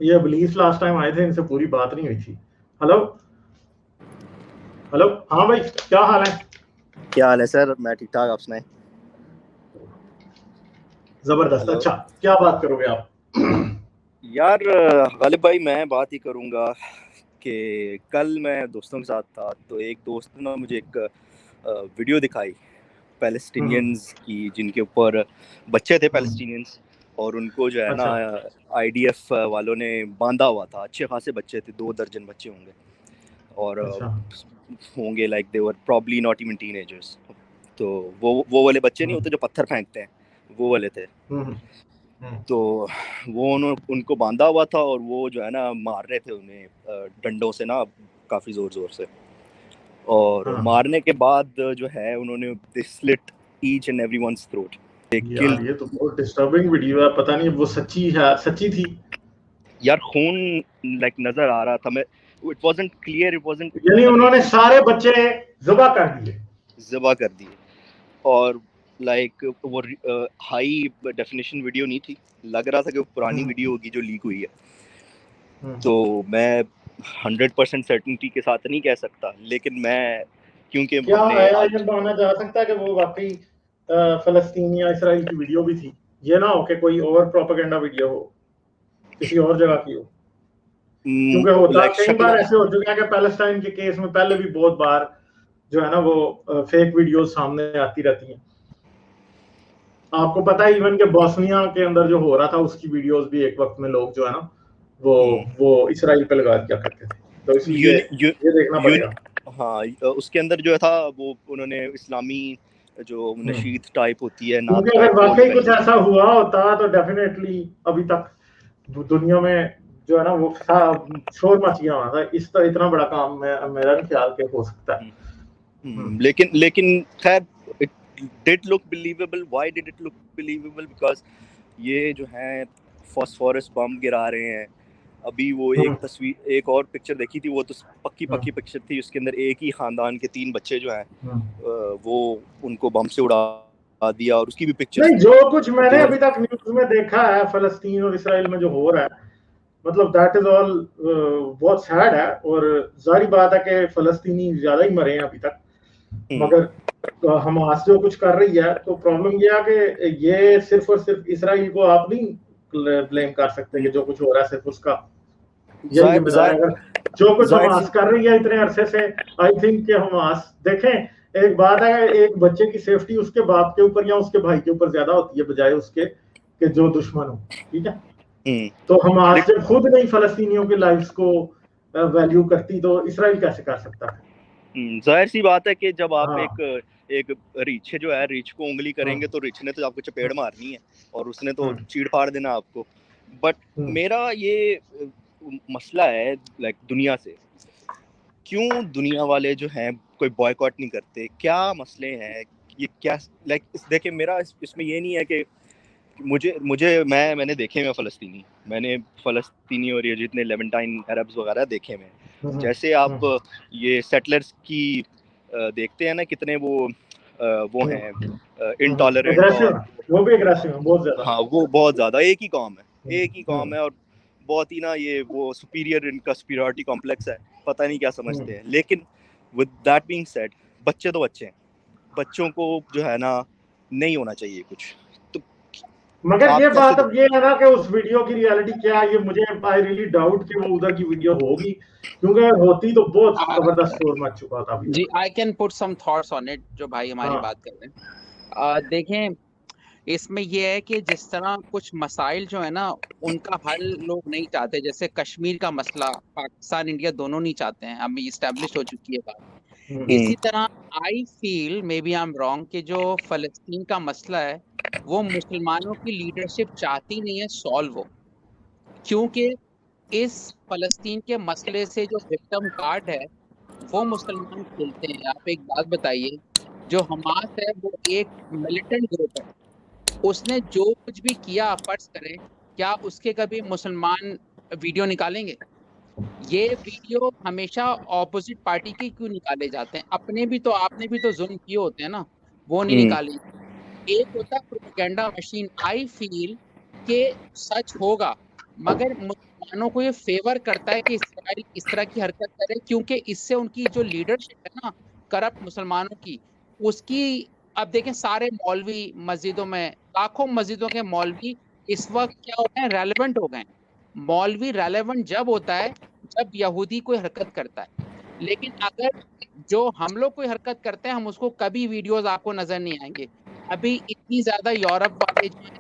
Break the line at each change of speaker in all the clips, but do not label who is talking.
ये अबलीस last time आए थे, इनसे पूरी बात नहीं हुई थी। हेलो हेलो, हाँ भाई क्या हाल है?
क्या हाल है सर? मैं ठीक ठाक, आप सुनाएं।
जबरदस्त।
हेलो
अच्छा, क्या बात करोगे आप?
यार, गालिब भाई मैं बात ही करूंगा कि कल मैं दोस्तों के साथ था तो एक दोस्त ने मुझे एक वीडियो दिखाई
हम्म,
पैलेस्टीनियंस की, जिनके ऊपर बच्चे थे
हम्म,
पैलेस्टीनियंस, और उनको जो है ना
अच्छा
आईडीएफ वालों ने बांधा हुआ था। अच्छे खासे बच्चे थे, 2 दर्जन बच्चे होंगे, और
अच्छा।
होंगे like they were probably not even teenagers. तो वो वाले बच्चे नहीं
हम्म,
होते जो पत्थर फेंकते हैं, वो वाले थे।
हम्म, हम्म,
तो वो उनको बांधा हुआ था और वो जो है ना मार रहे थे उन्हें डंडों से ना, काफ़ी ज़ोर ज़ोर से। और
हाँ
मारने के बाद जो है उन्होंने they slit each and everyone's throat, they killed.
यार, ये तो बहुत डिस्टर्बिंग वीडियो है। पता नहीं वो सच्ची है, सच्ची थी?
यार खून लाइक नज़र आ रहा था। मैं it wasn't clear, it wasn't
यानी उन्होंने
100%
सारे बच्चे ज़िबा कर दिए?
ज़िबा कर दिए। और लाइक वो हाई डेफिनेशन वीडियो नहीं थी, लग रहा था कि वो पुरानी
हम्म,
वीडियो होगी जो लीक हुई है।
हम्म।
तो मैं 100% सर्टेनिटी के साथ नहीं कह सकता, लेकिन मैं, क्योंकि
क्या
हमने
है,
आज
ये माना जा सकता है कि वो वाकई फलस्तीन या इसराइल की वीडियो भी थी? ये ना हो कि कोई और प्रोपेगेंडा वीडियो हो, किसी और जगह की हो। क्योंकि होता
लाइक
कई
शक्ल,
बार ऐसे हो चुके हैं कि पैलेस्टाइन के केस में पहले भी बहुत बार जो है ना वो फेक वीडियोस सामने आती रहती हैं। आपको पता है इवन के बॉस्निया के अंदर जो हो रहा था उसकी वीडियोस भी एक वक्त में लोग जो है ना वो वो इसराइल पे लगा दिया करते थे। तो इसलिए
यूनि, यू,
ये देखना
यूनि,
पड़ेगा।
हाँ, उसके अंदर जो था वो उन्होंने इस्लामी जो
हम्म।
नशीद टाइप होती है, नात
क्योंकि अगर
टाइप, वो नहीं
वाकई कुछ
पहनी हुई
ऐसा हुआ होता तो डेफिनेटली अभी तक दुनिया में जो है ना वो शोर मच गया होना था। इस तरह इतना बड़ा काम मेरा नहीं ख्याल के हो सकता है।
थी।
हम्म,
लेकिन खैर, it did look believable. Why did it look believable? Because ये जो है फॉस्फोरस बम गिरा रहे हैं। अभी वो एक
हम्म,
तस्वीर, एक और पिक्चर देखी थी, वो तो पक्की
हम्म,
पक्की पिक्चर थी। उसके अंदर एक ही खानदान के 3 बच्चे जो हैं,
हम्म।
वो उनको बम से उड़ा दिया, और उसकी भी पिक्चर्स
नहीं,
थी।
जो कुछ मैंने
देवर
अभी तक न्यूज में देखा है फलस्तीन और इसराइल में जो हो रहा है, मतलब दैट इज ऑल बहुत सैड है। और जाहिर बात है कि फलस्तीनी ज्यादा ही मरे हैं अभी तक। मगर हमास जो कुछ कर रही है, तो प्रॉब्लम ये है कि ये सिर्फ और सिर्फ इसराइल को आप नहीं ब्लेम कर सकते कि जो कुछ हो रहा है सिर्फ उसका यही
जाहिर
जिम्मेदार है।
जाहिर
अगर जो कुछ
जाहिर
हमास
सी
कर रही है इतने अरसे से, आई थिंक कि हमास देखें, एक बात है, एक बच्चे की सेफ्टी उसके बाप के ऊपर या उसके भाई के ऊपर ज्यादा होती है बजाय उसके कि जो दुश्मन हो। ठीक है? तो हमास जब खुद नहीं फलस्तीनियों की लाइफ्स को वैल्यू करती, तो इसराइल कैसे कर सकता है?
जाहिर सी बात है कि जब आप एक
हाँ,
एक रीछ जो है, रीछ को उंगली
हाँ,
करेंगे तो रीछ ने तो आपको चपेड़ मारनी है, और उसने तो
हाँ,
चीड़ फाड़ देना आपको। बट
हम्म।
मेरा ये मसला है लाइक दुनिया से, क्यों दुनिया वाले जो हैं कोई बॉयकॉट नहीं करते? क्या मसले हैं? ये क्या लाइक देखिए, मेरा इसमें ये नहीं है कि मुझे मुझे मैंने देखे हुए फ़लस्तीनी, मैंने फ़लस्तीनी और ये जितने लेवेंटाइन अरब्स वगैरह देखे हुए हैं।
हम्म,
जैसे आप
हम्म,
ये सेटलर्स की देखते हैं ना, कितने वो हैं इनटॉलरेंट,
एग्रेसिव
और
है। वो भी एग्रेसिव है बहुत ज्यादा।
हाँ, वो बहुत ज़्यादा एक ही कौम है,
हम्म,
एक ही कौम है, और बहुत ही ना ये वो सुपीरियर, इनका सुपीरियरिटी कॉम्प्लेक्स है, पता नहीं क्या
हम्म।
समझते हैं। लेकिन विद दैट बीइंग सेड, बच्चे तो बच्चे हैं, बच्चों को जो है ना नहीं होना चाहिए कुछ। तो
मगर
आप
ये
कैसे
बात
देख?
अब ये है ना कि उस वीडियो की रियलिटी क्या है, ये मुझे आई रियली डाउट कि वो उधर की वीडियो होगी। क्योंकि होती तो बहुत जबरदस्त शोर मच चुका था अभी
जी,
तक।
I can put some thoughts on it जो भाई हमारी
हाँ,
बात कर रहे हैं। देखें, इसमें ये है कि जिस तरह कुछ मसाइल जो है ना उनका हल लोग नहीं चाहते, जैसे कश्मीर का मसला पाकिस्तान इंडिया दोनों नहीं चाहते हैं, अभी इस्टेब्लिश हो चुकी है बात।
हम्म
इसी तरह I feel maybe I am wrong कि जो फलस्तीन का मसला है वो मुसलमानों की लीडरशिप चाहती नहीं है सॉल्व हो, क्योंकि इस फलस्तीन के मसले से जो विक्टिम कार्ड है वो मुसलमान खेलते हैं। आप एक बात बताइए, जो हमास है वो एक मिलिटेंट ग्रुप है, उसने जो कुछ भी किया फर्ज करें, क्या उसके कभी मुसलमान वीडियो निकालेंगे? ये वीडियो हमेशा ऑपोजिट पार्टी के क्यों निकाले जाते हैं? अपने भी तो, आपने भी तो जुल्म किए होते हैं ना, वो नहीं
हम्म
निकाले। एक होता है प्रोपेगेंडा मशीन। आई फील कि सच होगा मगर मुसलमानों को ये फेवर करता है कि इसराइल इस तरह की हरकत करे, क्योंकि इससे उनकी जो लीडरशिप है ना करप्ट मुसलमानों की, उसकी अब देखें सारे मौलवी मस्जिदों में, लाखों मस्जिदों के मौलवी इस वक्त क्या हो गए, रेलेवेंट हो गए। मौलवी रेलेवेंट जब होता है जब यहूदी कोई हरकत करता है, लेकिन अगर जो हम लोग कोई हरकत करते हैं हम उसको कभी वीडियोस आपको नजर नहीं आएंगे। अभी इतनी ज्यादा यूरोप वाले जो है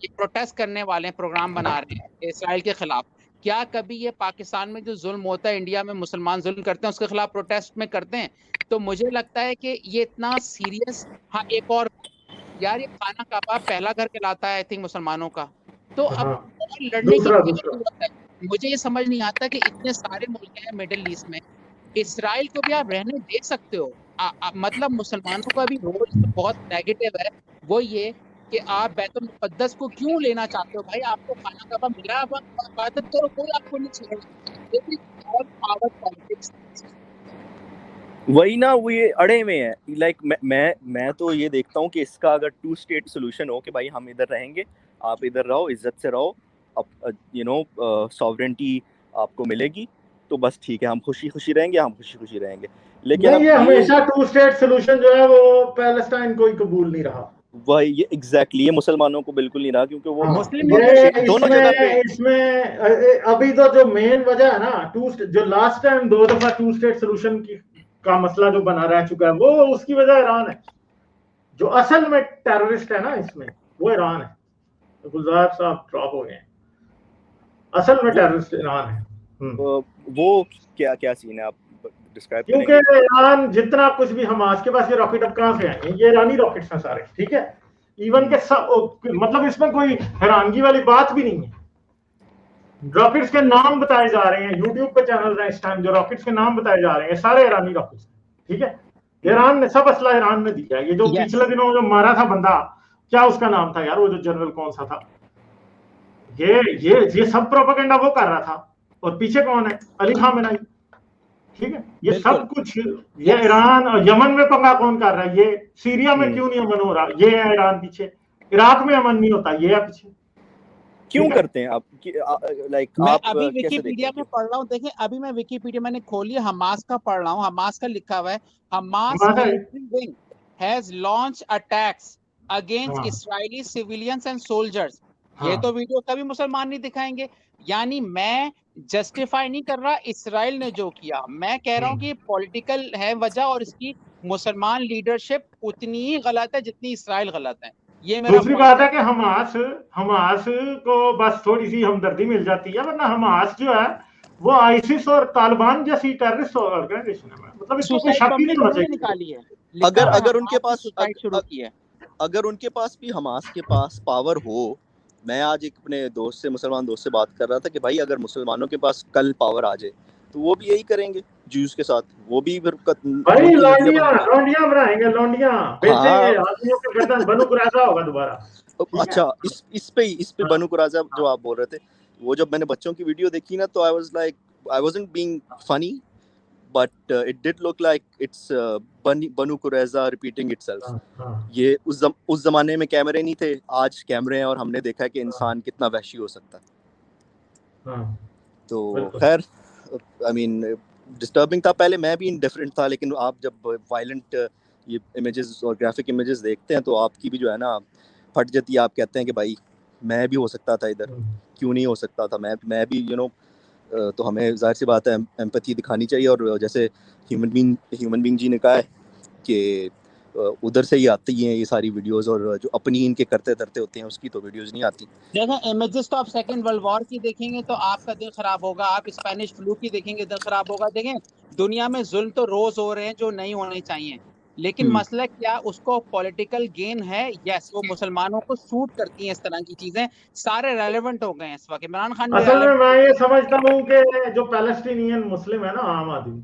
ये प्रोटेस्ट करने वाले हैं, प्रोग्राम बना रहे हैं इसराइल के खिलाफ, क्या कभी ये पाकिस्तान में जो जुल्म होता है, इंडिया में मुसलमान जुल्म करते हैं उसके खिलाफ प्रोटेस्ट में करते हैं? तो मुझे लगता है कि ये इतना सीरियस। हाँ, एक और यार, ये खाना कबाब पहला घर कहलाता है आई थिंक मुसलमानों का, तो अब
हाँ,
और लड़ने की
दूसरा
क्या
दूसरा
जरूरत है? मुझे ये समझ नहीं आता कि इतने सारे मुल्क हैं मिडिल ईस्ट में, इसराइल को भी आप रहने दे सकते हो। मतलब मुसलमानों का भी रोल इसमें बहुत नेगेटिव है, वो ये कि आप बैतुल मुक़द्दस को क्यों लेना चाहते हो? भाई आपको खाना कबाब मिला, आप इबादत करो, कोई आपको नहीं छेड़ेगा। लेकिन और पावर पॉलिटिक्स।
वही ना, वो ये अड़े में है। लाइक मैं तो ये देखता हूँ कि इसका अगर 2 स्टेट सोल्यूशन हो कि भाई हम इधर रहेंगे, आप इधर रहो, इज्जत से रहो, अब सॉवरेंटी आपको मिलेगी, तो बस ठीक है, हम खुशी खुशी रहेंगे, हम खुशी खुशी रहेंगे। लेकिन
नहीं,
अब
ये हमेशा 2 स्टेट सोल्यूशन जो है वो पैलेस्टाइन को ही कबूल नहीं रहा।
वही ये एग्जैक्टली ये मुसलमानों को बिल्कुल नहीं रहा, क्योंकि वो
मुस्लिम
ये
लीडरशिप
दोनों जगह पे
इसमें अभी तो जो मेन वजह है ना, जो लास्ट टाइम 2 दफा 2 स्टेट सोल्यूशन का मसला जो बना रह चुका है, वो उसकी वजह ईरान है। जो असल में टेररिस्ट है ना इसमें, वो ईरान है। तो गुलजार साहब ड्रॉप हो गए हैं, असल में टेररिस्ट ईरान है।
वो क्या क्या सीन है, आप डिस्क्राइब
क्योंकि
करेंगे?
ईरान जितना कुछ भी, हमास के पास ये रॉकेट अब कहां से आएंगे? ये ईरानी रॉकेट्स हैं सारे, ठीक है। इवन के सब, मतलब इसमें कोई हैरानगी वाली बात भी नहीं है। रॉकेट्स के नाम बताए जा रहे हैं, यूट्यूब पे चैनल हैं इस टाइम जो रॉकेट्स के नाम बताए जा रहे हैं, सारे ईरानी रॉकेट्स, ठीक है। ईरान ने सब असला ईरान ने दिया है। ये जो पिछले दिनों जो मारा था बंदा, क्या उसका नाम था यार, वो जो जनरल कौन सा था, ये सब प्रोपेगेंडा वो कर रहा था। और पीछे कौन है? अली खामेनेई, ठीक है। ये सब कुछ, ये ईरान और यमन में पंगा कौन कर रहा है? ये सीरिया में क्यों नहीं अमन हो रहा? ये है ईरान पीछे। इराक में अमन नहीं होता, ये है पीछे।
क्यों करते हैं आप? लाइक
मैं
आप
अभी
कैसे
विकिपीडिया में पढ़ रहा हूँ, देखें अभी मैं विकिपीडिया मैंने खोली है, हमास का पढ़ रहा हूँ। हमास का लिखा हुआ है, Hamas military wing has launch attacks against Israeli civilians and soldiers. ये तो वीडियो कभी मुसलमान नहीं दिखाएंगे। यानी मैं जस्टिफाई नहीं कर रहा इसराइल ने जो किया, मैं कह रहा हूँ कि पॉलिटिकल है वजह, और इसकी मुसलमान लीडरशिप उतनी ही गलत है जितनी इसराइल गलत है। ये मेरा
दूसरी बात है कि हमास को बस थोड़ी सी हमदर्दी मिल जाती है, वरना हमास जो है वो आईसिस और तालिबान जैसी टेररिस्ट ऑर्गेनाइजेशन है। मतलब इसको कोई शक ही नहीं होना चाहिए।
निकाली है,
अगर उनके पास
शुरू की है,
अगर उनके पास भी हमास के पास पावर हो। मैं आज एक अपने दोस्त से, मुसलमान दोस्त से बात कर रहा था कि भाई अगर मुसलमानों के पास कल पावर आ जाए तो वो भी यही करेंगे ज्यूज के साथ, वो भी फिर
भाई लौंडियां बनाएंगे, लौंडियां बेचेंगे, आदमियों के गर्दन बनु कुरैजा होगा दोबारा।
अच्छा, इस पे बनु कुरैजा जो आप बोल रहे थे, वो जब मैंने बच्चों की वीडियो देखी ना, तो I wasn't being funny, but it did look like it's Banu Qurayza repeating itself. ये उस जमाने में कैमरे नहीं थे, आज कैमरे हैं, और हमने देखा है कि इंसान कितना वहशी हो सकता है। तो खैर, आई मीन डिस्टर्बिंग था। पहले मैं भी इंडिफरेंट था, लेकिन आप जब वायलेंट ये इमेजेस और ग्राफिक इमेजेस देखते हैं तो आपकी भी जो है ना फट जाती है। आप कहते हैं कि भाई मैं भी हो सकता था इधर, क्यों नहीं हो सकता था मैं भी तो हमें जाहिर सी बात है एम्पैथी दिखानी चाहिए। और जैसे ह्यूमन बीइंग जी ने कहा है कि उधर से ही आती हैं ये सारी वीडियोस, और जो अपनी इनके करते होते हैं उसकी तो वीडियोस नहीं आती।
देखें इमेजेस तो आप सेकेंड वर्ल्ड वॉर की देखेंगे तो आपका दिल खराब होगा, आप स्पेनिश फ्लू की देखेंगे दिल खराब होगा। देखें दुनिया में जुल्म तो रोज हो रहे हैं जो नहीं होने चाहिए, लेकिन मसला क्या, उसको पॉलिटिकल गेन है। यस, वो मुसलमानों को सूट करती हैं इस तरह की चीजें, सारे रेलेवेंट हो गए हैं इस वक्त। इमरान खान भी
असल में मैं ये समझता हूँ कि जो पैलेस्टीनियन मुस्लिम है ना, आम आदमी,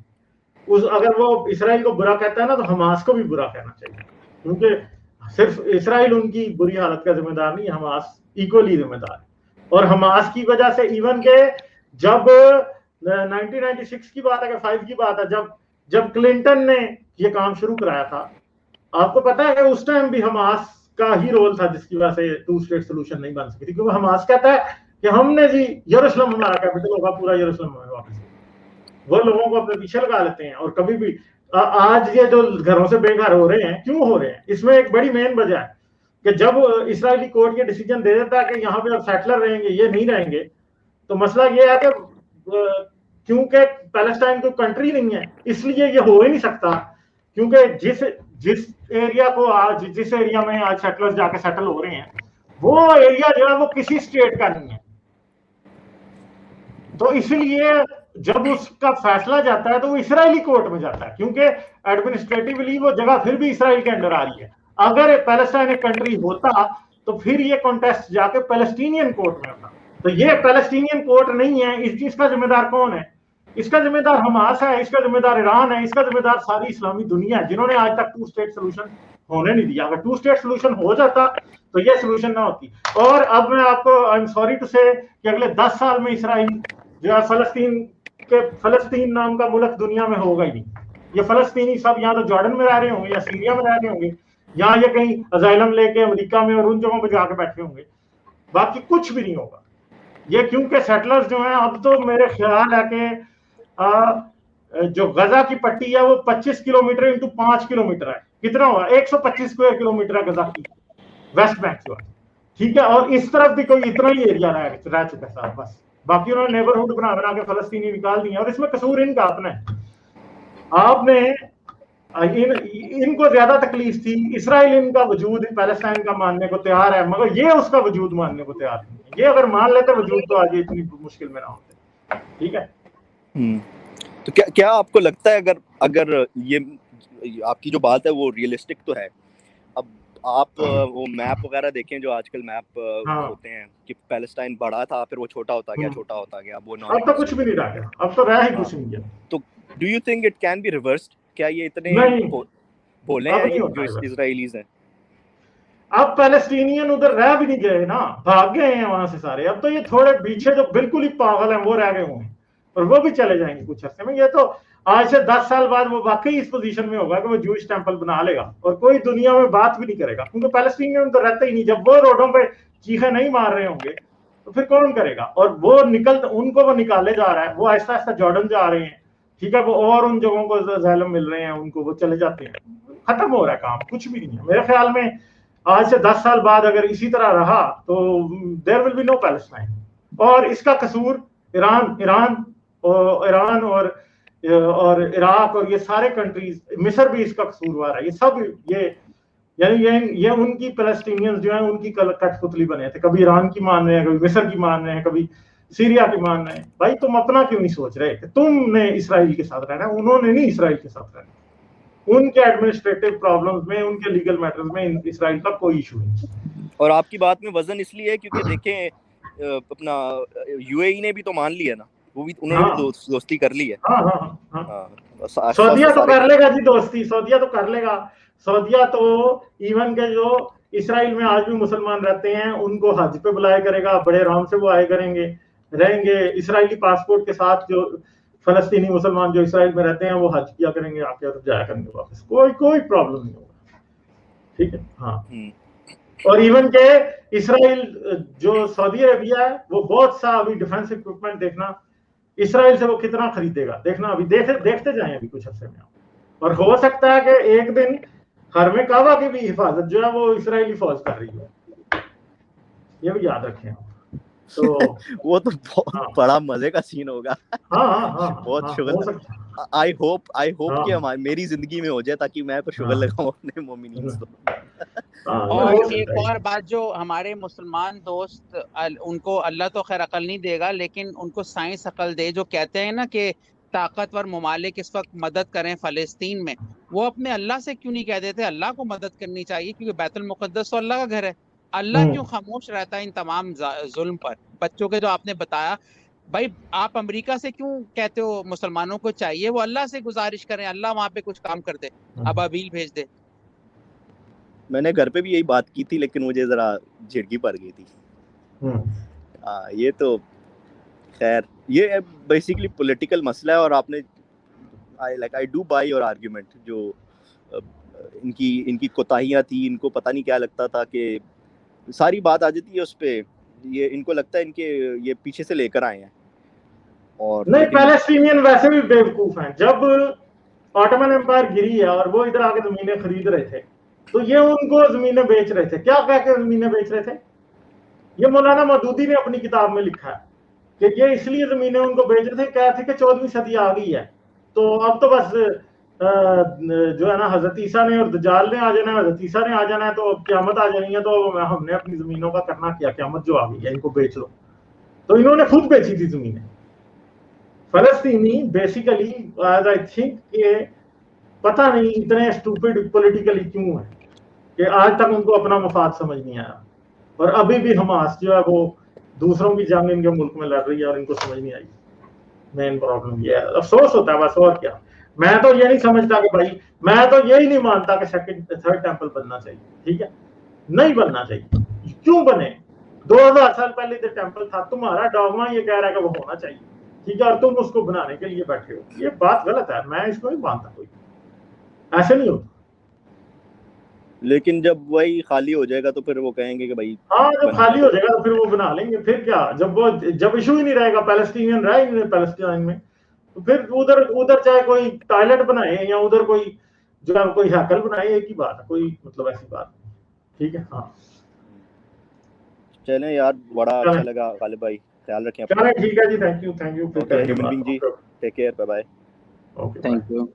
अगर वो इसराइल को बुरा कहता है ना, तो हमास को भी बुरा कहना चाहिए। क्योंकि सिर्फ इसराइल उनकी बुरी हालत का जिम्मेदार नहीं, हमास इक्वली जिम्मेदार है। और हमास की वजह से इवन के जब 1996 की बात है कि 5 की बात है, जब क्लिंटन ने ये काम शुरू कराया था, आपको पता है कि उस टाइम भी हमास का ही रोल था जिसकी वजह से 2 स्टेट सोल्यूशन नहीं बन सकी थी। क्योंकि हमास कहता है कि हमने जी यरूशलेम हमारा कैपिटल होगा, पूरा यरूशलेम हमें वापस, वो लोगों को अपने पीछे लगा लेते हैं। और कभी भी आज ये जो घरों से बेघर हो रहे हैं, क्यों हो रहे हैं, इसमें एक बड़ी मेन वजह है कि जब इस्राएली कोर्ट ये डिसीजन दे देता है कि यहाँ पे अब सेटलर रहेंगे, ये नहीं रहेंगे, तो मसला ये है कि क्योंकि पैलेस्टाइन कोई कंट्री नहीं है, इसलिए ये हो ही नहीं सकता। क्योंकि जिस एरिया को आज, जिस एरिया में आज सेटलर्स जाके सेटल हो रहे हैं, वो एरिया जो है वो किसी स्टेट का नहीं है। तो इसलिए जब उसका फैसला जाता है तो वो इस्राएली कोर्ट में जाता है, क्योंकि एडमिनिस्ट्रेटिवली वो जगह फिर भी इसराइल के अंडर आ रही है। अगर पैलेस्टाइन एक कंट्री होता तो फिर ये कॉन्टेस्ट जाके पैलेस्टीनियन कोर्ट में होता। तो ये पैलेस्टीनियन कोर्ट नहीं है। इस चीज का जिम्मेदार कौन है? इसका जिम्मेदार हमास है, इसका जिम्मेदार ईरान है, इसका जिम्मेदार सारी इस्लामी दुनिया है, जिन्होंने आज तक 2 स्टेट सोल्यूशन होने नहीं दिया। अगर 2 स्टेट सोल्यूशन हो जाता तो ये सोल्यूशन ना होती। और अब मैं आपको, आई एम सॉरी टू से, कि अगले 10 साल में इसराइल जो है फलस्तीन नाम का मुल्क दुनिया में होगा ही नहीं। ये फलस्तीनी सब यहाँ तो जॉर्डन में रह रहे होंगे या सीरिया में रह रहे होंगे, यहाँ ये कहीं अजाइलम लेके अमेरिका में और उन जगहों पे जाके बैठे होंगे, बाकी कुछ भी नहीं होगा ये। क्योंकि सेटलर्स जो हैं, अब तो मेरे ख्याल है कि जो गजा की पट्टी है वो 25 किलोमीटर इंटू 5 किलोमीटर है। कितना हुआ? 125 स्क्वायर किलोमीटर है गजा की वेस्ट बैंक जो है, ठीक है। और इस तरफ भी कोई इतना ही एरिया रह चुका है बस। बाकी उन्होंने नेबरहुड बना के फलस्तीनी निकाल दिए, और इसमें कसूर इनका अपना है। आपने इनको ज्यादा तकलीफ थी, इसराइल इनका वजूद पैलेस्टाइन का मानने को तैयार है, मगर ये उसका वजूद मानने को तैयार नहीं है। ये अगर मान लेते वजूद तो आज इतनी मुश्किल में ना होते, ठीक है।
तो क्या आपको लगता है, अगर ये आपकी जो बात है वो रियलिस्टिक तो है, अब आप वो मैप वगैरह देखें जो आजकल मैप होते हैं कि पैलेस्टाइन बड़ा था, फिर वो छोटा होता गया, वो
अब तो कुछ भी नहीं रहा, अब तो रह ही कुछ नहीं गया।
तो do you think it can be reversed? क्या ये इतने भोले हैं जो इजरायलीज हैं?
अब पैलेस्टीनियन उधर रह भी नहीं गए ना, भाग गए हैं वहां से सारे। अब तो ये थोड़े पीछे जो बिल्कुल ही पागल हैं वो रह गए होंगे, और वो भी चले जाएंगे कुछ अर्से में। ये तो आज से 10 साल बाद वो वाकई इस पोजीशन में होगा कि वो जूश टेंपल बना लेगा, और कोई दुनिया में बात भी नहीं करेगा, क्योंकि पैलेस्टीनियन तो रहते ही नहीं। जब वो रोडों पे चीखें नहीं मार रहे होंगे तो फिर कौन करेगा? और वो उनको वो निकाले जा रहा है, वो आहिस्ता आहिस्ता जॉर्डन जा रहे हैं, ठीक है, वो और उन जगहों को असाइलम मिल रहे हैं उनको, वो चले जाते हैं। खत्म हो रहा है काम, कुछ भी नहीं है मेरे ख्याल में। आज से 10 साल बाद अगर इसी तरह रहा तो there will be no Palestine. और इसका कसूर ईरान और इराक और ये सारे कंट्रीज, मिस्र भी इसका कसूरवार है। ये सब ये उनकी पैलेस्टीनियंस जो है उनकी कठपुतली बने थे। कभी ईरान की मान रहे हैं, कभी मिस्र की मान रहे हैं, कभी सीरिया की मान रहे हैं। भाई तुम अपना क्यों नहीं सोच रहे कि तुमने इसराइल के साथ रहना है? उन्होंने नहीं इसराइल के साथ रहना। उनके एडमिनिस्ट्रेटिव प्रॉब्लम्स में, उनके लीगल मैटर्स में इसराइल का कोई इशू नहीं।
और आपकी बात में वजन इसलिए है क्योंकि देखें अपना यूएई ने भी तो मान लिया ना, वो भी उन्होंने भी दोस्ती कर ली है।
सऊदीया तो कर लेगा जी दोस्ती, सऊदीया तो कर लेगा। सऊदीया तो इवन के जो इसराइल में आज भी मुसलमान रहते हैं उनको हज पे बुलाया करेगा, बड़े आराम से वो आए करेंगे, रहेंगे इसराइली पासपोर्ट के साथ। जो फलस्तीनी मुसलमान जो इसराइल में रहते हैं वो हज किया करेंगे आके और जाया करेंगे वापस, कोई प्रॉब्लम नहीं होगा, ठीक है। हाँ, और इवन के इसराइल जो सऊदी अरेबिया है वो बहुत सा अभी डिफेंस इक्विपमेंट देखना इसराइल से वो कितना खरीदेगा, देखना अभी देखते जाएं अभी कुछ अर्से में। और हो सकता है कि एक दिन हरमे काबा की भी हिफाजत जो है वो इसराइली फौज कर रही है, ये भी याद रखें। तो
वो तो बहुत बड़ा मजे का सीन होगा। बहुत शुगर। आई होप कि मेरी जिंदगी में हो जाए ताकि मैं तो शुगर लगाऊं अपने मोमिनीन को।
और एक और बात, जो हमारे मुसलमान दोस्त, उनको अल्लाह तो खैर अकल नहीं देगा, लेकिन उनको साइंस अकल दे, जो कहते हैं ना कि ताकतवर ममालिक इस वक्त मदद करें फलस्तीन में, वो अपने अल्लाह से क्यों नहीं कह देते अल्लाह को मदद करनी चाहिए, क्योंकि बैतुल मुक़द्दस तो अल्लाह का घर है। अल्लाह क्यों खामोश रहता है इन तमाम जुल्म पर? बच्चों के जो आपने बताया, भाई आप अमेरिका से क्यों कहते हो मुसलमानों को चाहिए वो अल्लाह से गुजारिश करें, अल्लाह वहां पे कुछ काम कर दे, अबाबील भेज दे।
मैंने घर पे भी यही बात की थी, लेकिन मुझे जरा झिड़की पड़ गई थी। ये तो खैर ये बेसिकली पॉलिटिकल मसला है। और आपने I do by your argument, जो इनकी कोताहियां थी, इनको पता नहीं क्या लगता था कि सारी बात आ जाती है उस पे ये इनको लगता है इनके ये पीछे से लेकर आए हैं। और
नहीं, पैलेस्टीनियन वैसे भी बेवकूफ हैं। जब ऑटोमन एम्पायर गिरी है और वो इधर आके जमीनें खरीद रहे थे, तो ये उनको जमीनें बेच रहे थे। क्या कह के जमीनें बेच रहे थे? ये मौलाना मौदूदी ने अपनी किताब में लिखा है कि ये इसलिए जमीनें उनको बेच रहे थे, कह थे कि 14वीं सदी आ गई है, तो अब तो बस जो है ना, हजरत ईसा ने और दज्जाल ने आ जाना है, हजरत ईसा ने आ जाना है, तो क़यामत आ जानी है, तो हमने अपनी जमीनों का करना क्या, क़यामत जो आ गई है इनको बेच लो। तो इन्होंने खुद बेची थी जमीनें। फलस्तीनी बेसिकली आई थिंक कि पता नहीं इतने स्टूपिड पॉलिटिकली क्यों है कि आज तक उनको अपना मफाद समझ नहीं आया, और अभी भी हमास जो है वो दूसरों की जंग इनके मुल्क में लड़ रही है और इनको समझ नहीं आई। मेन प्रॉब्लम ये है, अफसोस होता है बस, और क्या। मैं तो ये नहीं समझता कि भाई, मैं तो यही नहीं मानता कि सेकंड थर्ड टेंपल बनना चाहिए, ठीक है, नहीं बनना चाहिए। क्यों बने? 2000 साल पहले जो टेंपल था, तुम्हारा डॉगमा ये कह रहा है कि वो होना चाहिए, ठीक है, और तुम उसको बनाने के लिए बैठे हो। ये बात गलत है, मैं इसको नहीं मानता। कोई ऐसे नहीं होता।
लेकिन जब वही खाली हो जाएगा तो फिर वो कहेंगे कि भाई,
हाँ, जब खाली हो जाएगा तो फिर वो बना लेंगे। फिर क्या, जब इशू ही नहीं रहेगा, पैलेस्टीनियन रहेंगे पैलेस्टाइन में, तो फिर उधर चाहे कोई टॉयलेट बनाए या उधर कोई जो है कोई हैकल बनाए, एक ही बात है, कोई मतलब ऐसी बात नहीं। ठीक है, हाँ
चलें यार, बड़ा अच्छा लगा गालिब भाई, ख्याल रखें अपना।
चलें, ठीक है जी, thank you
okay human being जी, take care, bye bye.
Okay,
thank you.